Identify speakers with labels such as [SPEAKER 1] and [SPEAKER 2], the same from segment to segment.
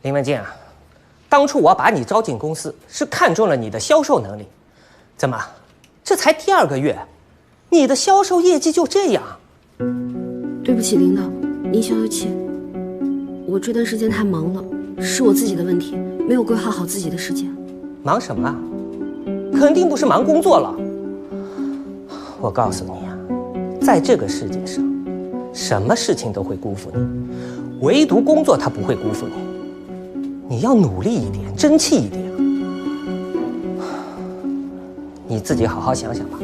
[SPEAKER 1] 林文静啊，当初我把你招进公司是看中了你的销售能力，怎么，这才第2个月，你的销售业绩就这样？
[SPEAKER 2] 对不起，领导，您消消气。我这段时间太忙了，是我自己的问题，没有规划好自己的时间。
[SPEAKER 1] 忙什么啊？肯定不是忙工作了。我告诉你啊，在这个世界上，什么事情都会辜负你，唯独工作它不会辜负你。你要努力一点，争气一点。你自己好好想想吧。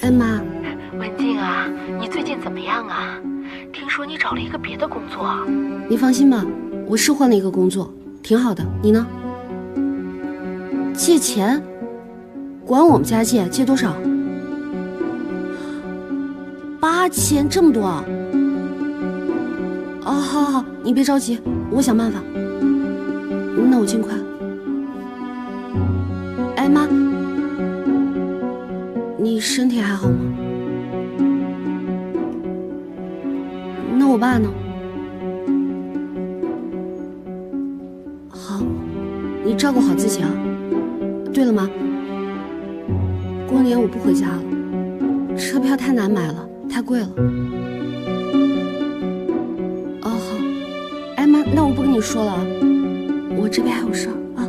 [SPEAKER 2] 哎妈，
[SPEAKER 3] 文静啊，你最近怎么样啊？听说你找了一个别的工作。
[SPEAKER 2] 您放心吧，我是换了一个工作，挺好的。你呢？借钱？管我们家借？借多少？8000，这么多啊？哦，好好好，你别着急，我想办法。那我尽快。哎妈，你身体还好吗？那我爸呢？好，你照顾好自己啊。对了妈，过年我不回家了，车票太难买了，太贵了。哦好，哎妈，那我不跟你说了啊，我这边还有事儿啊。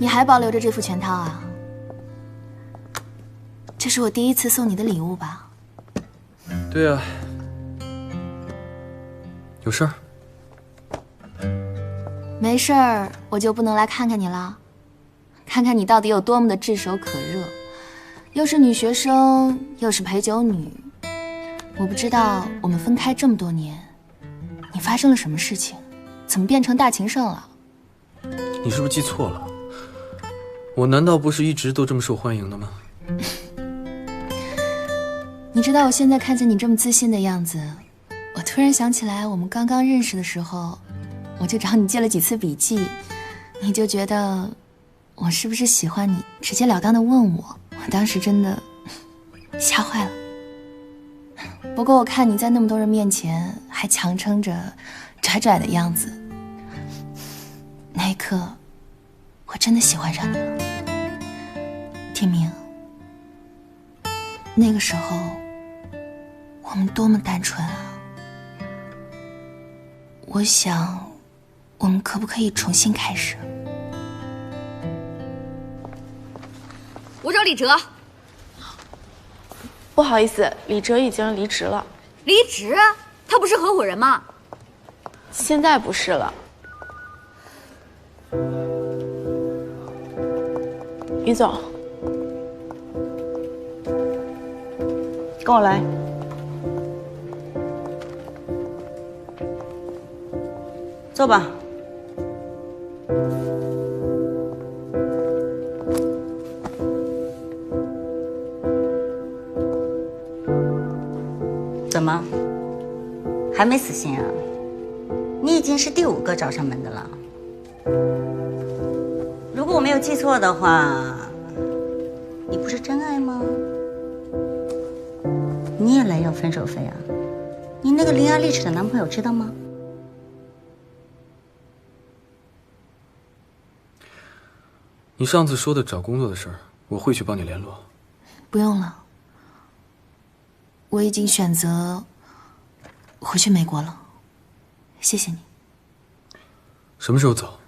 [SPEAKER 3] 你还保留着这副全套啊？这是我第一次送你的礼物吧？
[SPEAKER 4] 对啊。有事儿？
[SPEAKER 3] 没事儿，我就不能来看看你了？看看你到底有多么的炙手可热，又是女学生，又是陪酒女。我不知道我们分开这么多年，你发生了什么事情，怎么变成大情圣了？
[SPEAKER 4] 你是不是记错了？我难道不是一直都这么受欢迎的吗？
[SPEAKER 3] 你知道我现在看见你这么自信的样子，我突然想起来我们刚刚认识的时候，我就找你借了几次笔记，你就觉得我是不是喜欢你，直截了当的问我，我当时真的吓坏了。不过我看你在那么多人面前还强撑着拽拽的样子，那一刻我真的喜欢上你了。天明，那个时候我们多么单纯啊！我想我们可不可以重新开始？
[SPEAKER 5] 我找李哲。
[SPEAKER 6] 不好意思，李哲已经离职了。
[SPEAKER 5] 离职？他不是合伙人吗？
[SPEAKER 6] 现在不是了。于总，跟我来。
[SPEAKER 7] 坐吧。怎么，还没死心啊？你已经是第5个找上门的了。如果我没有记错的话，你不是真爱吗？你也来要分手费啊？你那个伶牙俐齿的男朋友知道吗？
[SPEAKER 4] 你上次说的找工作的事儿，我会去帮你联络。
[SPEAKER 3] 不用了，我已经选择回去美国了。谢谢你。
[SPEAKER 4] 什么时候走？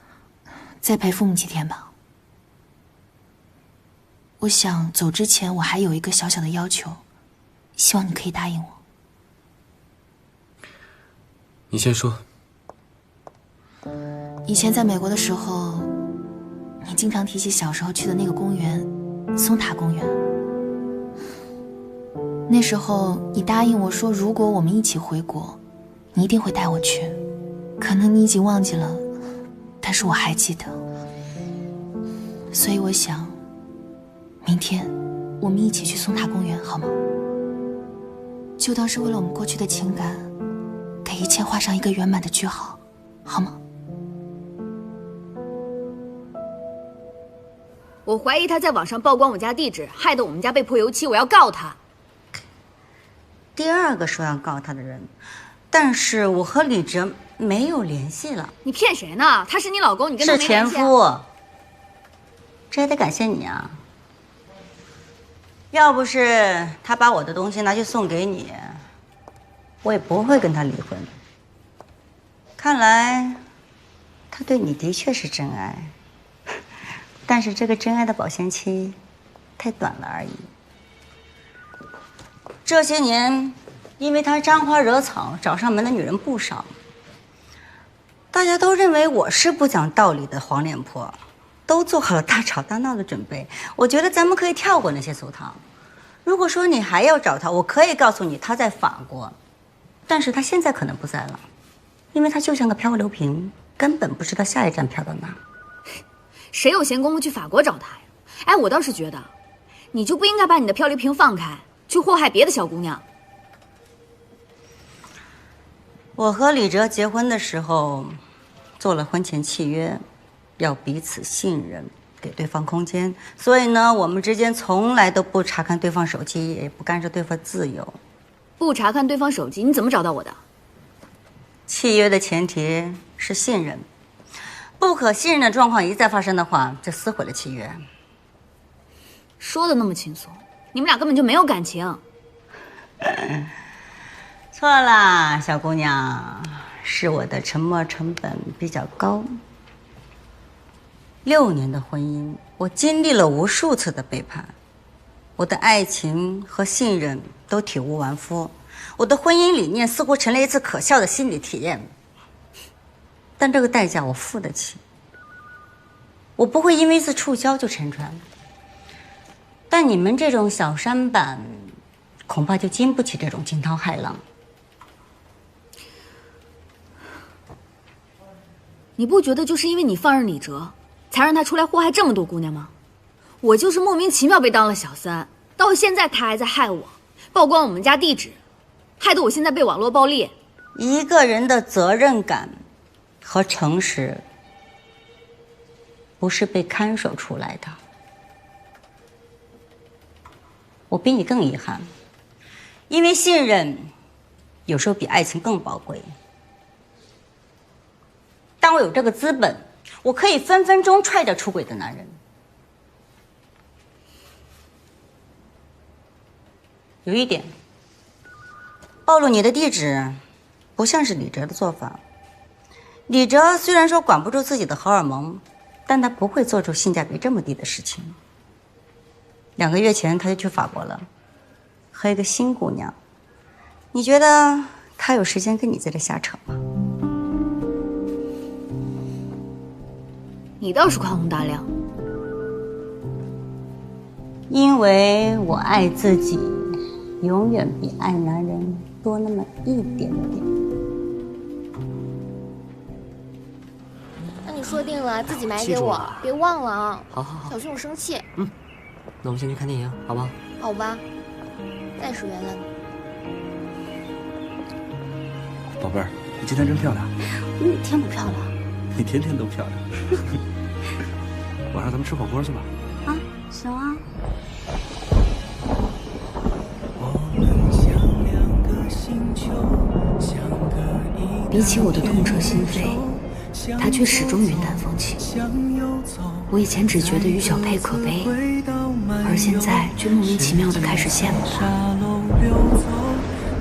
[SPEAKER 3] 再陪父母几天吧。我想走之前，我还有一个小小的要求，希望你可以答应我。
[SPEAKER 4] 你先说。
[SPEAKER 3] 以前在美国的时候，你经常提起小时候去的那个公园，松塔公园。那时候你答应我说，如果我们一起回国，你一定会带我去。可能你已经忘记了，但是我还记得。所以我想，明天我们一起去松塔公园，好吗？就当是为了我们过去的情感，给一切画上一个圆满的句号，好吗？
[SPEAKER 5] 我怀疑他在网上曝光我家地址，害得我们家被泼油漆，我要告他。
[SPEAKER 7] 第二个说要告他的人，但是我和李哲没有联系了。
[SPEAKER 5] 你骗谁呢？他是你老公，你跟他
[SPEAKER 7] 是前
[SPEAKER 5] 没联系啊？
[SPEAKER 7] 夫，这还得感谢你啊！要不是他把我的东西拿去送给你，我也不会跟他离婚。看来他对你的确是真爱，但是这个真爱的保鲜期太短了而已。这些年，因为他沾花惹草找上门的女人不少，大家都认为我是不讲道理的黄脸婆，都做好了大吵大闹的准备。我觉得咱们可以跳过那些俗套。如果说你还要找他，我可以告诉你他在法国，但是他现在可能不在了，因为他就像个漂流瓶，根本不知道下一站漂到哪。
[SPEAKER 5] 谁有闲工夫去法国找他呀？哎，我倒是觉得，你就不应该把你的漂流瓶放开，去祸害别的小姑娘。
[SPEAKER 7] 我和李哲结婚的时候，做了婚前契约，要彼此信任，给对方空间。所以呢，我们之间从来都不查看对方手机，也不干涉对方自由。
[SPEAKER 5] 不查看对方手机，你怎么找到我的？
[SPEAKER 7] 契约的前提是信任，不可信任的状况一再发生的话，就撕毁了契约。
[SPEAKER 5] 说的那么轻松，你们俩根本就没有感情。
[SPEAKER 7] 错啦，小姑娘，是我的沉默成本比较高。6年的婚姻，我经历了无数次的背叛，我的爱情和信任都体无完肤，我的婚姻理念似乎成了一次可笑的心理体验。但这个代价我付得起，我不会因为一次触礁就沉船。但你们这种小舢板，恐怕就经不起这种惊涛骇浪。
[SPEAKER 5] 你不觉得就是因为你放任李哲，才让他出来祸害这么多姑娘吗？我就是莫名其妙被当了小三，到现在他还在害我，曝光我们家地址，害得我现在被网络暴力。
[SPEAKER 7] 一个人的责任感和诚实，不是被看守出来的。我比你更遗憾，因为信任有时候比爱情更宝贵。当我有这个资本，我可以分分钟踹掉出轨的男人。有一点，暴露你的地址，不像是李哲的做法。李哲虽然说管不住自己的荷尔蒙，但他不会做出性价比这么低的事情。2个月前他就去法国了，和一个新姑娘。你觉得他有时间跟你在这瞎扯吗？
[SPEAKER 5] 你倒是宽宏大量。
[SPEAKER 7] 因为我爱自己，永远比爱男人多那么一点点。
[SPEAKER 8] 那你说定了，自己买给我，
[SPEAKER 9] 记住了
[SPEAKER 8] 别忘了啊！
[SPEAKER 9] 好好好，
[SPEAKER 8] 小心我生气。
[SPEAKER 9] 那我们先去看电影，好不好？
[SPEAKER 8] 好吧，再说原谅你。
[SPEAKER 10] 宝贝儿，你今天真漂亮。
[SPEAKER 2] 我哪天不漂亮？
[SPEAKER 10] 你天天都漂亮。晚上咱们吃火锅去吧。
[SPEAKER 2] 啊，行啊。
[SPEAKER 3] 比起我的痛彻心扉，他却始终云淡风轻。我以前只觉得于小佩可悲，而现在却莫名其妙地开始羡慕他。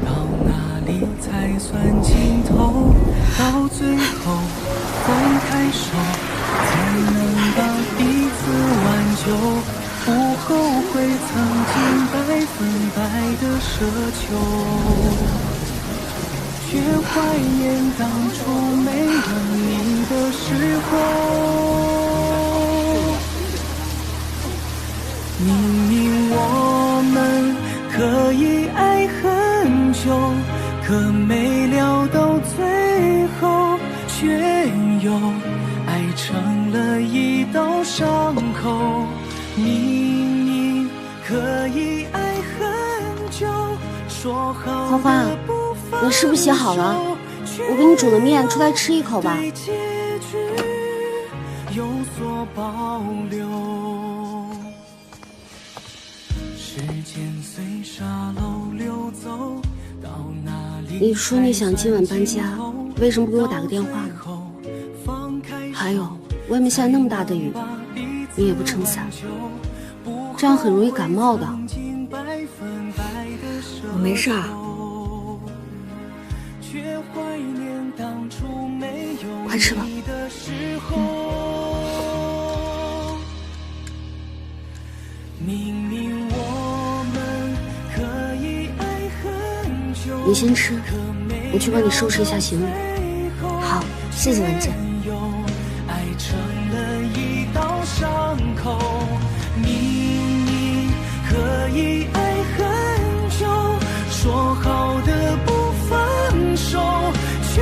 [SPEAKER 11] 到哪里才算尽头？到最后放开手，才能把彼此挽救。不后悔曾经100%的奢求，却怀念当初没了你的时候。明明我们可以爱很久，可没聊到最后，却又爱成了一道伤口。明明可以爱很久，说好
[SPEAKER 2] 花花，你是不是写好了？我给你煮的面，出来吃一口吧。
[SPEAKER 11] 有所保留。时间随沙漏流走，到哪里？
[SPEAKER 2] 你说你想今晚搬家，为什么不给我打个电话呢？还有，外面下那么大的雨，你也不撑伞，这样很容易感冒的。
[SPEAKER 5] 我没事儿。
[SPEAKER 2] 快吃吧。你先吃，我去帮你收拾一下行李。
[SPEAKER 3] 好，谢谢文姐。
[SPEAKER 11] 爱成了一道伤口，明明可以爱很久，说好的不分手，却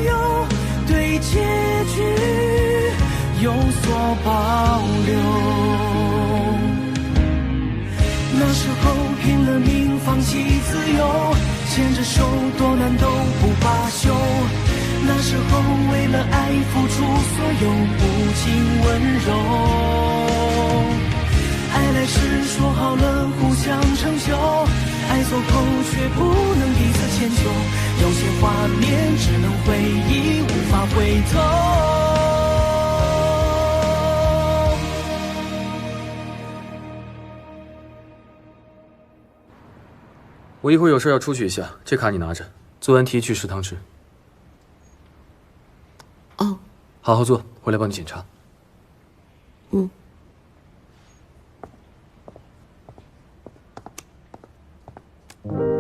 [SPEAKER 11] 又对结局有所保留。那时候拼了命放弃自由，牵着手多难都不罢休。那时候为了爱付出所有，无尽温柔。爱来时说好了互相成就，爱走后却不能彼此迁就。有些画面只能回忆，无法回头。
[SPEAKER 4] 我一会儿有事要出去一下，这卡你拿着，做完题去食堂吃。
[SPEAKER 2] 哦，
[SPEAKER 4] 好好做，回来帮你检查。
[SPEAKER 2] 嗯。